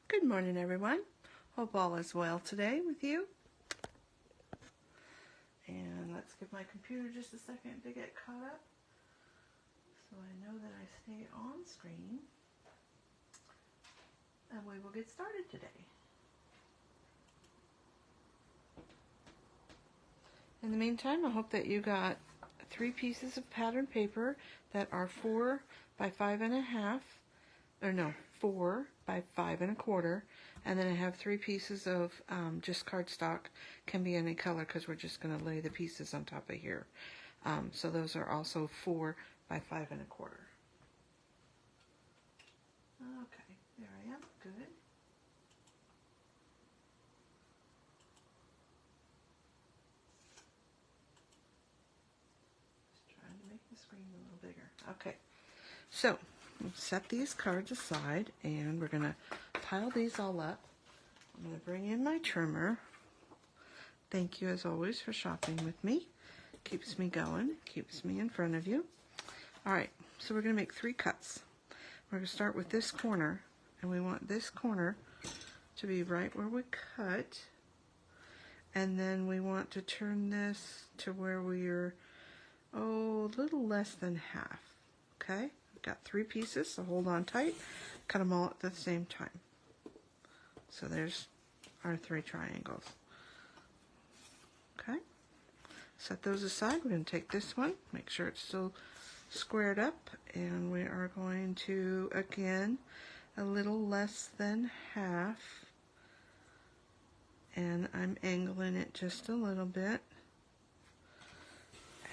Good morning, everyone. Hope all is well today with you. And let's give my computer just a second to get caught up so I know that I stay on screen. And we will get started today. In the meantime, I hope that you got 3 pieces of pattern paper that are 4 by 5 1/2, or no, 4 by 5 1/4, and then I have 3 pieces of just cardstock. Can be any color because we're just going to lay the pieces on top of here. So those are also 4 by 5 1/4. Okay, there I am. Good. Just trying to make the screen a little bigger. Okay, so set these cards aside and we're going to pile these all up. I'm going to bring in my trimmer. Thank you as always for shopping with me. Keeps me going, keeps me in front of you. Alright, so we're going to make 3 cuts. We're going to start with this corner, and we want this corner to be right where we cut. And then we want to turn this to where we're, a little less than half. Okay? I've got 3 pieces, so hold on tight. Cut them all at the same time. So there's our 3 triangles. Okay? Set those aside. We're going to take this one, make sure it's still squared up, and we are going to, again, a little less than half. And I'm angling it just a little bit.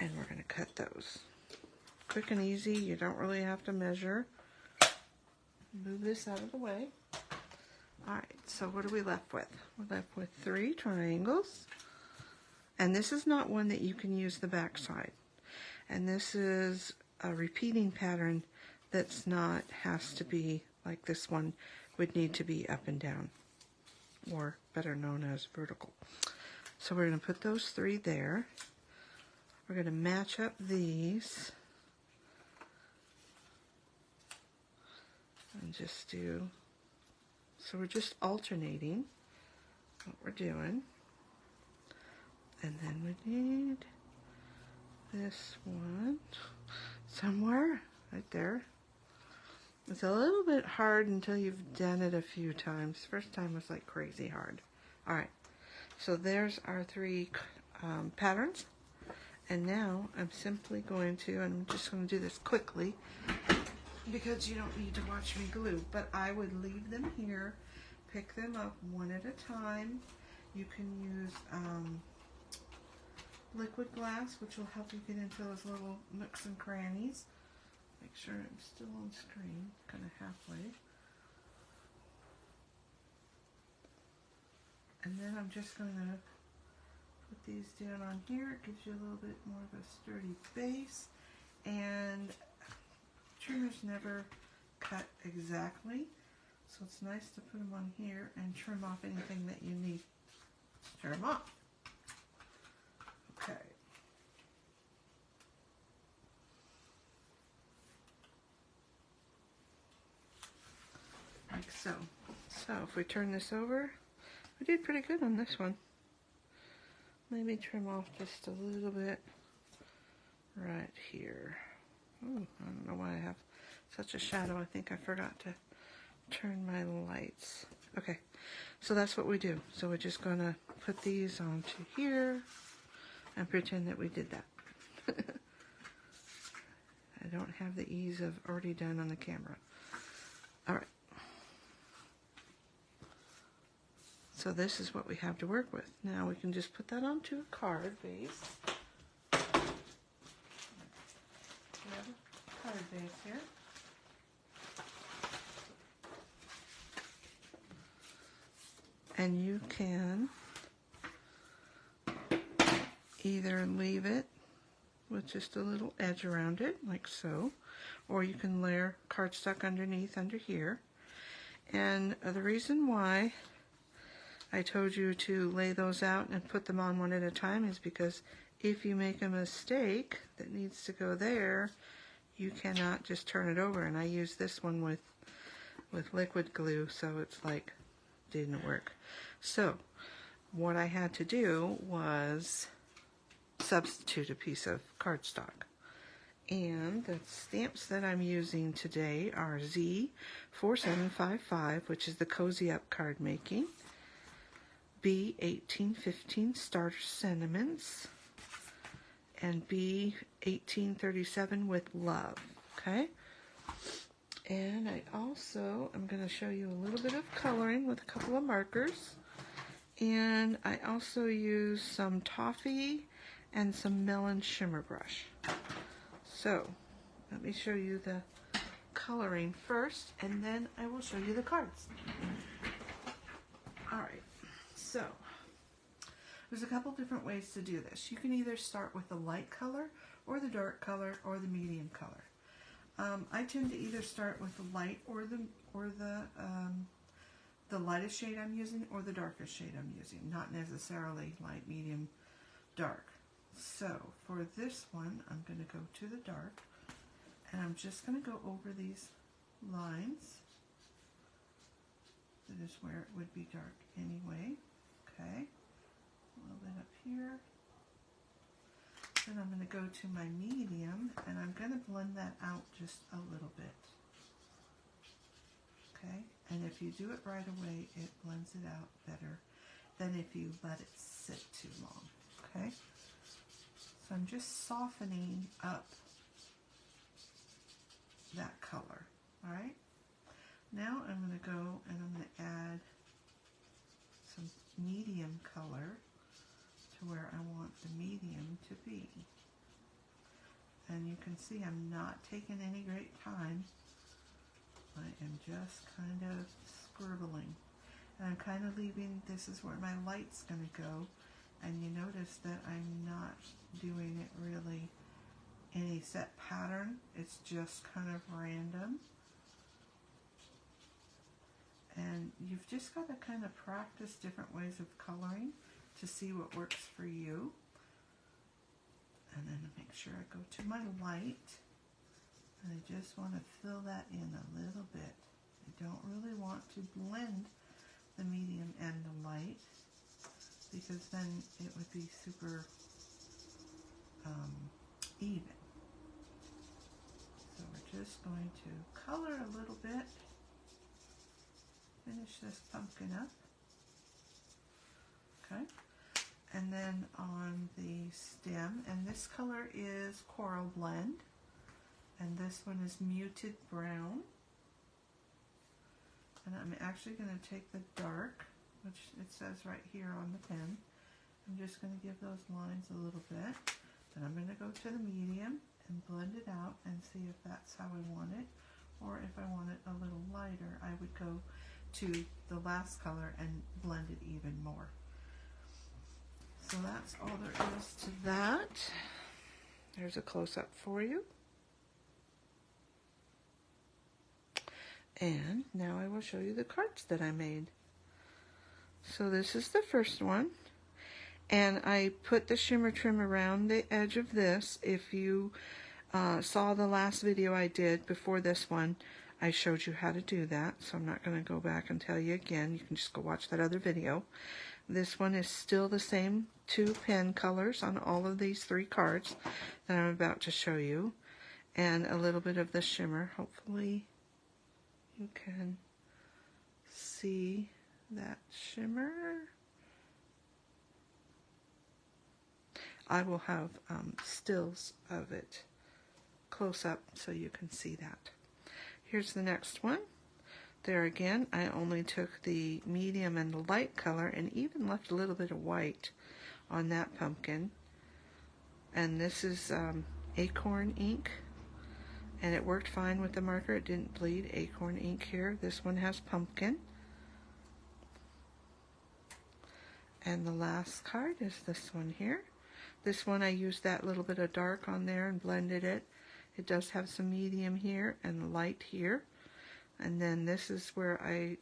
And we're going to cut those. Quick and easy. You don't really have to measure. Move this out of the way. Alright, so what are we left with? We're left with 3 triangles. And this is not one that you can use the back side. And this is a repeating pattern that's not, has to be like this one would need to be up and down, or better known as vertical. So we're going to put those 3 there. We're going to match up these and just do, so we're just alternating what we're doing. And then we need this one somewhere right there. It's a little bit hard until you've done it a few times. First time was like crazy hard. Alright, so there's our 3 patterns. And now I'm simply going to, and I'm just going to do this quickly because you don't need to watch me glue, but I would leave them here, pick them up one at a time. You can use liquid glass, which will help you get into those little nooks and crannies. Make sure I'm still on screen, kind of halfway. And then I'm just going to put these down on here. It gives you a little bit more of a sturdy base. And trimmers never cut exactly, so it's nice to put them on here and trim off anything that you need to trim off. Okay. Like so. So if we turn this over, we did pretty good on this one. Maybe trim off just a little bit right here. Ooh, I don't know why I have such a shadow. I think I forgot to turn my lights. Okay, so that's what we do. So we're just going to put these onto here and pretend that we did that. I don't have the ease of already done on the camera. Alright. So this is what we have to work with. Now we can just put that onto a card base. We have a card base here. And you can either leave it with just a little edge around it, like so, or you can layer cardstock underneath under here. And the reason why I told you to lay those out and put them on one at a time is because if you make a mistake that needs to go there, you cannot just turn it over. And I use this one with liquid glue, so it's like didn't work. So what I had to do was substitute a piece of cardstock. And the stamps that I'm using today are Z4755, which is the Cozy Up card making, B1815 Starter Sentiments, and B1837 with Love. Okay? And I also am going to show you a little bit of coloring with a couple of markers. And I also use some toffee and some melon shimmer brush. So let me show you the coloring first, and then I will show you the cards. Alright, so there's a couple different ways to do this. You can either start with the light color or the dark color or the medium color. I tend to either start with the light or the lightest shade I'm using or the darkest shade I'm using, not necessarily light, medium, dark. So for this one, I'm going to go to the dark, and I'm just going to go over these lines. That is where it would be dark anyway. Okay, a little bit up here. Then I'm going to go to my medium, and I'm going to blend that out just a little bit. Okay, and if you do it right away, it blends it out better than if you let it sit too long. Okay. So I'm just softening up that color, all right? Now I'm going to go and I'm going to add some medium color to where I want the medium to be. And you can see I'm not taking any great time. I am just kind of scribbling. And I'm kind of leaving, this is where my light's going to go. And you notice that I'm not doing it really any set pattern. It's just kind of random. And you've just got to kind of practice different ways of coloring to see what works for you. And then make sure I go to my light. And I just want to fill that in a little bit. I don't really want to blend the medium and the light, because then it would be super even. So we're just going to color a little bit, finish this pumpkin up. Okay, and then on the stem, and this color is Coral Blend, and this one is Muted Brown. And I'm actually going to take the dark, which it says right here on the pen. I'm just going to give those lines a little bit. Then I'm going to go to the medium and blend it out and see if that's how I want it. Or if I want it a little lighter, I would go to the last color and blend it even more. So that's all there is to that. There's a close-up for you. And now I will show you the cards that I made. So this is the first one. And I put the shimmer trim around the edge of this. If you saw the last video I did before this one, I showed you how to do that. So I'm not going to go back and tell you again. You can just go watch that other video. This one is still the same two pen colors on all of these three cards that I'm about to show you. And a little bit of the shimmer. Hopefully you can see that shimmer. I will have stills of it close up so you can see that. Here's the next one. There again, I only took the medium and the light color and even left a little bit of white on that pumpkin. And this is acorn ink. And it worked fine with the marker. It didn't bleed. Acorn ink here. This one has pumpkin. And the last card is this one here. This one I used that little bit of dark on there and blended it. It does have some medium here and light here. And then this is where I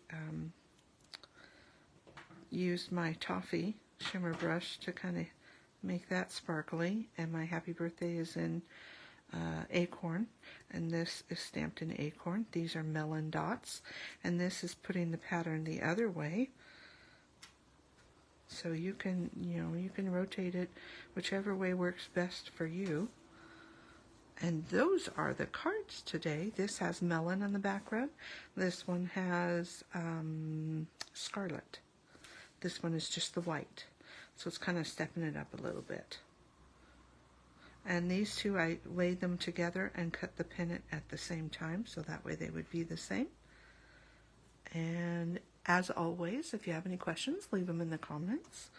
used my toffee shimmer brush to kind of make that sparkly. And my happy birthday is in acorn, and this is stamped in acorn. These are melon dots, and this is putting the pattern the other way. So you can, you can rotate it whichever way works best for you. And those are the cards today. This has melon on the background. This one has scarlet. This one is just the white. So it's kind of stepping it up a little bit. And these two, I laid them together and cut the pennant at the same time, so that way they would be the same. And as always, if you have any questions, leave them in the comments.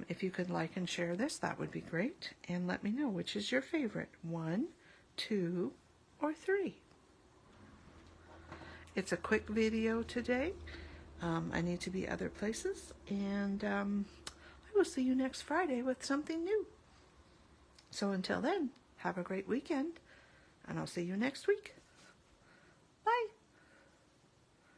If you could like and share this, that would be great. And let me know which is your favorite, 1, 2, or 3. It's a quick video today. I need to be other places, and I will see you next Friday with something new. So until then, have a great weekend, and I'll see you next week.